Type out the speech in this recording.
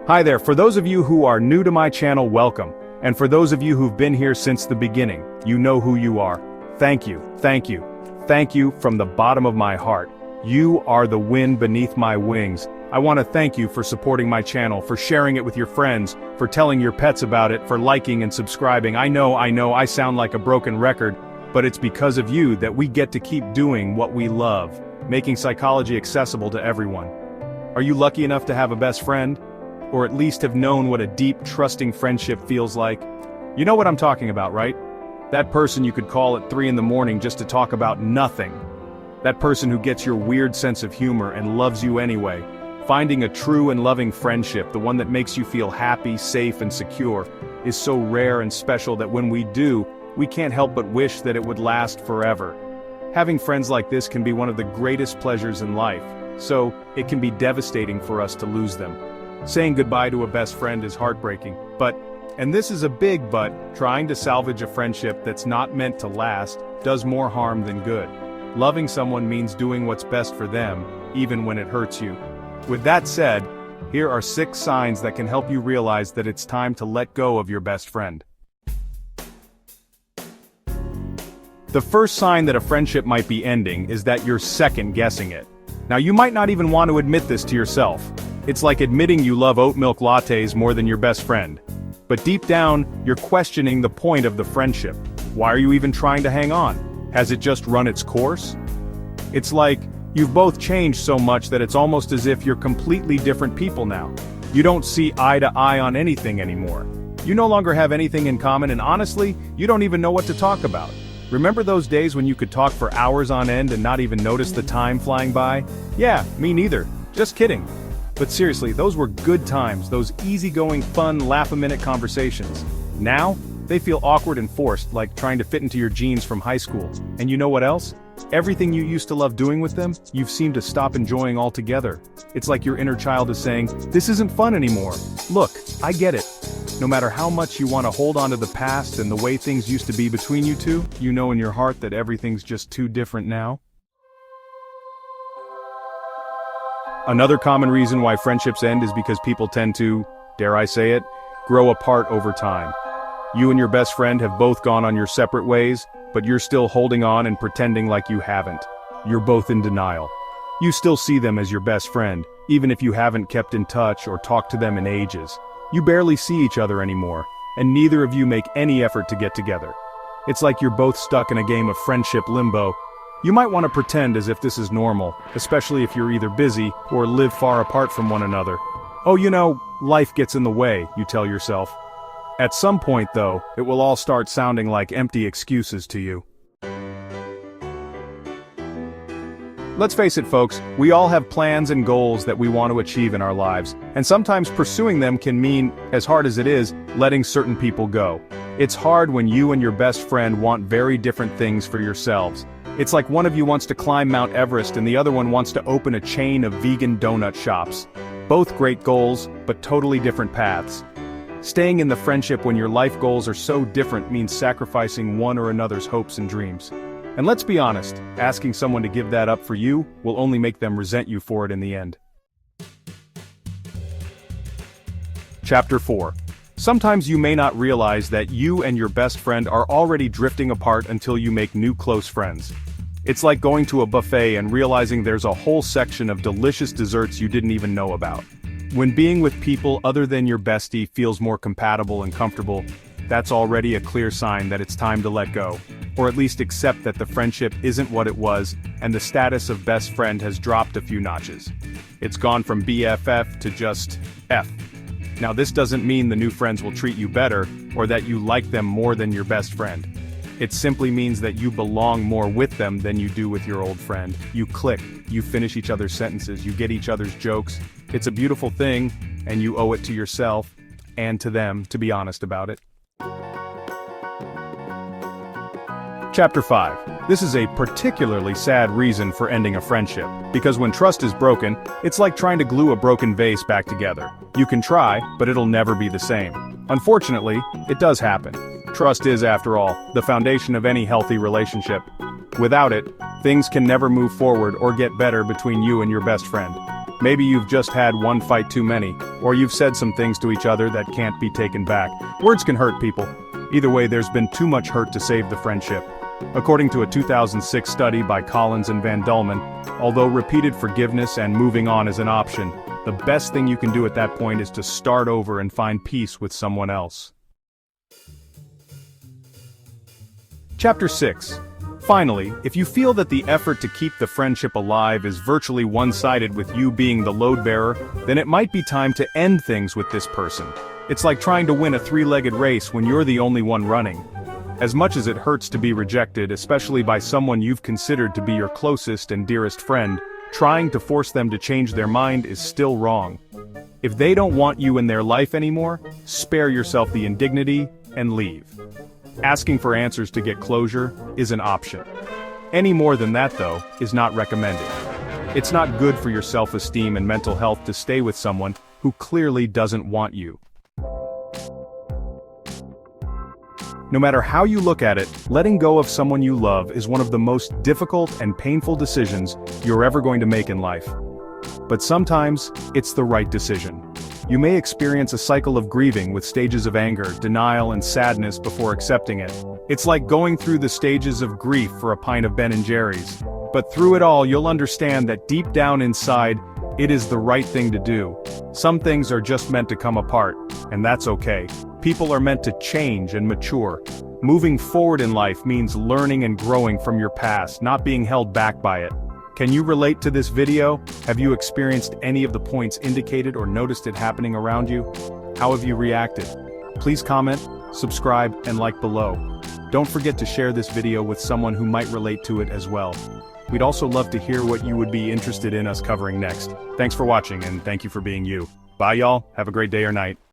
Hi there, for those of you who are new to my channel, welcome. And for those of you who've been here since the beginning, you know who you are. Thank you, thank you, thank you from the bottom of my heart. You are the wind beneath my wings. I want to thank you for supporting my channel, for sharing it with your friends, for telling your pets about it, for liking and subscribing. I know I sound like a broken record, but it's because of you that we get to keep doing what we love, making psychology accessible to everyone. Are you lucky enough to have a best friend? Or at least have known what a deep, trusting friendship feels like? You know what I'm talking about, right? That person you could call at 3 in the morning just to talk about nothing. That person who gets your weird sense of humor and loves you anyway. Finding a true and loving friendship, the one that makes you feel happy, safe, and secure, is so rare and special that when we do, we can't help but wish that it would last forever. Having friends like this can be one of the greatest pleasures in life, so it can be devastating for us to lose them. Saying goodbye to a best friend is heartbreaking, but, and this is a big but, trying to salvage a friendship that's not meant to last does more harm than good. Loving someone means doing what's best for them, even when it hurts you. With that said, here are 6 signs that can help you realize that it's time to let go of your best friend. The first sign that a friendship might be ending is that you're second-guessing it. Now, you might not even want to admit this to yourself. It's like admitting you love oat milk lattes more than your best friend. But deep down, you're questioning the point of the friendship. Why are you even trying to hang on? Has it just run its course? It's like, you've both changed so much that it's almost as if you're completely different people now. You don't see eye to eye on anything anymore. You no longer have anything in common, and honestly, you don't even know what to talk about. Remember those days when you could talk for hours on end and not even notice the time flying by? Yeah, me neither. Just kidding. But seriously, those were good times, those easygoing, fun, laugh-a-minute conversations. Now, they feel awkward and forced, like trying to fit into your jeans from high school. And you know what else? Everything you used to love doing with them, you've seemed to stop enjoying altogether. It's like your inner child is saying, this isn't fun anymore. Look, I get it. No matter how much you want to hold on to the past and the way things used to be between you two, you know in your heart that everything's just too different now. Another common reason why friendships end is because people tend to, dare I say it, grow apart over time. You and your best friend have both gone on your separate ways, but you're still holding on and pretending like you haven't. You're both in denial. You still see them as your best friend, even if you haven't kept in touch or talked to them in ages. You barely see each other anymore, and neither of you make any effort to get together. It's like you're both stuck in a game of friendship limbo. You might want to pretend as if this is normal, especially if you're either busy or live far apart from one another. Oh, you know, life gets in the way, you tell yourself. At some point, though, it will all start sounding like empty excuses to you. Let's face it, folks, we all have plans and goals that we want to achieve in our lives, and sometimes pursuing them can mean, as hard as it is, letting certain people go. It's hard when you and your best friend want very different things for yourselves. It's like one of you wants to climb Mount Everest and the other one wants to open a chain of vegan donut shops. Both great goals, but totally different paths. Staying in the friendship when your life goals are so different means sacrificing one or another's hopes and dreams. And let's be honest, asking someone to give that up for you will only make them resent you for it in the end. Chapter 4. Sometimes you may not realize that you and your best friend are already drifting apart until you make new close friends. It's like going to a buffet and realizing there's a whole section of delicious desserts you didn't even know about. When being with people other than your bestie feels more compatible and comfortable, that's already a clear sign that it's time to let go, or at least accept that the friendship isn't what it was and the status of best friend has dropped a few notches. It's gone from BFF to just F. Now, this doesn't mean the new friends will treat you better, or that you like them more than your best friend. It simply means that you belong more with them than you do with your old friend. You click, you finish each other's sentences, you get each other's jokes. It's a beautiful thing, and you owe it to yourself, and to them, to be honest about it. Chapter 5. This is a particularly sad reason for ending a friendship, because when trust is broken, it's like trying to glue a broken vase back together. You can try, but it'll never be the same. Unfortunately, it does happen. Trust is, after all, the foundation of any healthy relationship. Without it, things can never move forward or get better between you and your best friend. Maybe you've just had one fight too many, or you've said some things to each other that can't be taken back. Words can hurt people. Either way, there's been too much hurt to save the friendship. According to a 2006 study by Collins and Van Dulman, although repeated forgiveness and moving on is an option, the best thing you can do at that point is to start over and find peace with someone else. Chapter 6. Finally, if you feel that the effort to keep the friendship alive is virtually one-sided with you being the load bearer, then it might be time to end things with this person. It's like trying to win a three-legged race when you're the only one running. As much as it hurts to be rejected, especially by someone you've considered to be your closest and dearest friend, trying to force them to change their mind is still wrong. If they don't want you in their life anymore, spare yourself the indignity and leave. Asking for answers to get closure is an option. Any more than that, though, is not recommended. It's not good for your self-esteem and mental health to stay with someone who clearly doesn't want you. No matter how you look at it, letting go of someone you love is one of the most difficult and painful decisions you're ever going to make in life. But sometimes, it's the right decision. You may experience a cycle of grieving with stages of anger, denial, and sadness before accepting it. It's like going through the stages of grief for a pint of Ben & Jerry's. But through it all, you'll understand that deep down inside, it is the right thing to do. Some things are just meant to come apart, and that's okay. People are meant to change and mature. Moving forward in life means learning and growing from your past, not being held back by it. Can you relate to this video? Have you experienced any of the points indicated or noticed it happening around you? How have you reacted? Please comment, subscribe, and like below. Don't forget to share this video with someone who might relate to it as well. We'd also love to hear what you would be interested in us covering next. Thanks for watching, and thank you for being you. Bye y'all, have a great day or night.